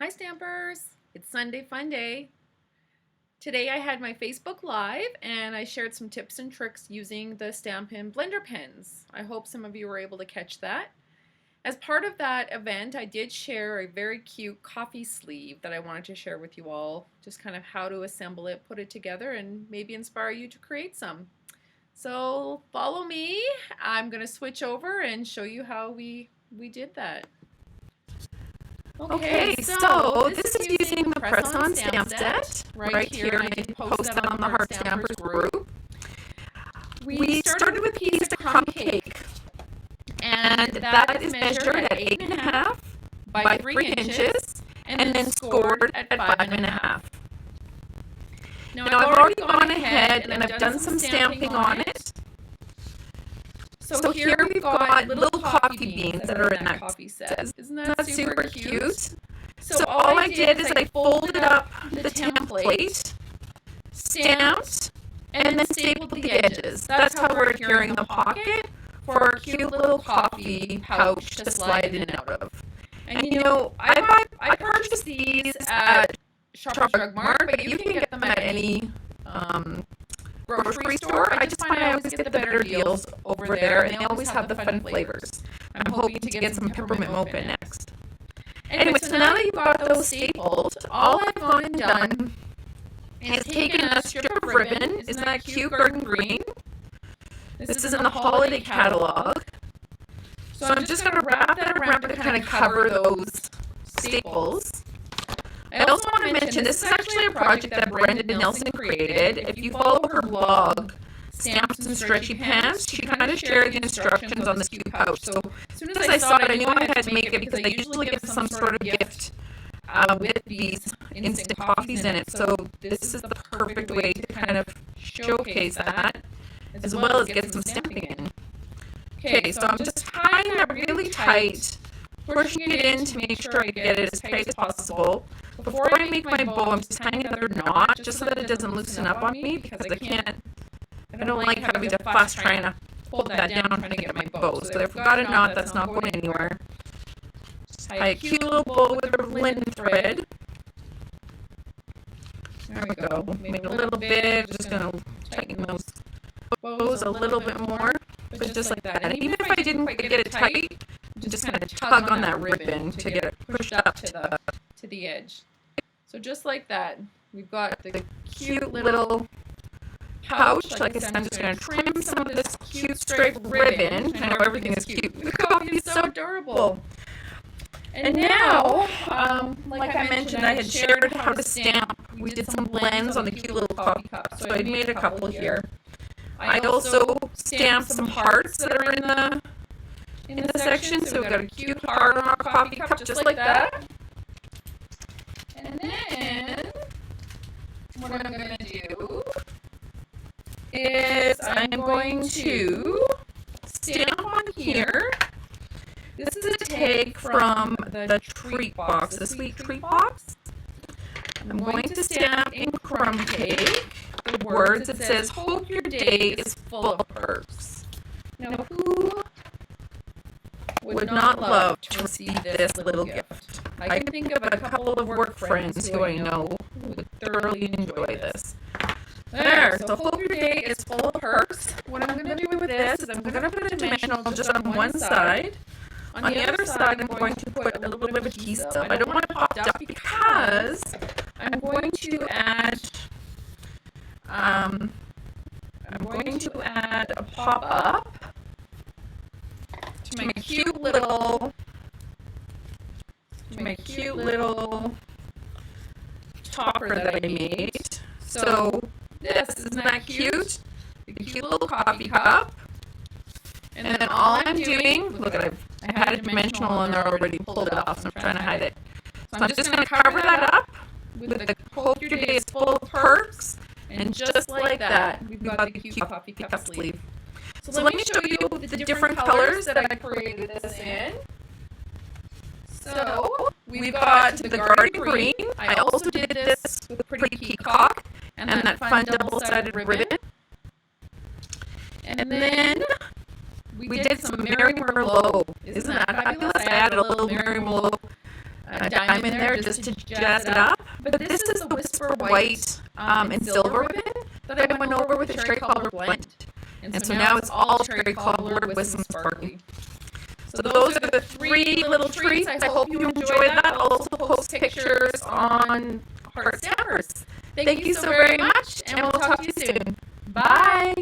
Hi Stampers! It's Sunday Fun Day. Today I had my Facebook Live and I shared some tips and tricks using the Stampin' Blender pens. I hope some of you were able to catch that. As part of that event, I did share a very cute coffee sleeve that I wanted to share with you all, just kind of how to assemble it, put it together, and maybe inspire you to create some. So follow me. I'm going to switch over and show you how we did that. Okay, so this is using the press-on stamp set right here, and I can post that on the Heart Stampers group. We started with a piece of crumb cake, and that is measured at 8.5 by 3 inches, and then scored at 5.5. Now I've already gone ahead and I've done some stamping on it. So here we've got little coffee beans that are in that coffee set. Isn't that super cute? So all I did is I folded up the template, stamped, and then stapled the edges. That's how we're adhering the pocket for our cute little coffee pouch to slide in and out of. And you know, I purchased these at Shoppers Drug Mart, but you can get them at any grocery store. I just find I always get the better deals over there, and they always have the fun flavors. I'm hoping to get some peppermint mocha next. Anyway, so now that you've got those stapled, all I've gone and done is taken a strip of ribbon. Isn't that cute, garden green? This is in the holiday catalog. So I'm just going to wrap that around to kind of cover those staples. I also want to mention, this is actually a project that Brenda Nelson created. If you follow her blog, Stamps and Stretchy Pants, she kind of shared the instructions on this cute pouch. So as soon as I saw it, I knew I had to make it because I usually give some sort of gift with these instant coffees in it. So this is the perfect way to kind of showcase that, as well as get some stamping in. Okay, so I'm just tying that really tight, pushing it in to make sure I get it as tight as possible. Before I make my bow, I'm just tying another knot just so that it doesn't loosen up on me, because I don't like having to fuss trying to hold that down trying to get my bow. So if I've got a knot, that's not going anywhere. Just tie a cute little bow with a linen thread. There we go. Made a little bit. Just going to tighten those bows a little bit more, but just like that. And even if I didn't quite get it tight, just kind of tug on that ribbon to get it pushed up to the edge. So just like that, we've got the cute little pouch. Like I said, I'm just going to trim some of this cute striped ribbon. I know everything is cute. The coffee is so adorable. And now, like I mentioned, I had shared how to stamp. We did some blends on the cute little coffee cup. So I made a couple here. I also stamped some hearts that are in the section. So we've got a cute heart on our coffee cup, just like that. And then what I'm going to do is I'm going to stamp on here. This is a tag from the treat box, the sweet treat box. I'm going to stamp in crumb cake the words that says, "Hope your day is full of perks." Now, who would not love to receive this little gift? I can think of a couple of work friends who I know would thoroughly enjoy this. There, so hope your day is full of perks. What I'm going to do with this is I'm going to put a dimensional just on one side. On the other side, I'm going to put a little bit of adhesive. I don't want it popped up because I'm going to add a pop-up to my cute little topper that I made. So this, isn't that cute? The cute little coffee cup. And then all I'm doing, look at I had a dimensional on there already, pulled it off, so I'm trying to hide it. So I'm just going to cover that up with the "Hope your day is full of perks." And just like that, we've got the cute coffee cup sleeve. So let me show you the different colors that I created this in. So we've got the garden green. I also did this with Pretty Peacock and that fun double-sided ribbon. And then we did some Mary Merlot. Isn't that fabulous? I added a little Mary Merlot dime in there just to jazz it up. But this is the Whisper White and Silver ribbon that I went over with a cherry cobbler blend. And so now it's all cherry cobbler with some sparkly. So those are the 3 little treats. I hope you enjoy that. I'll also post pictures on Heart Stampers. Thank you so very much, and we'll talk to you soon. Bye!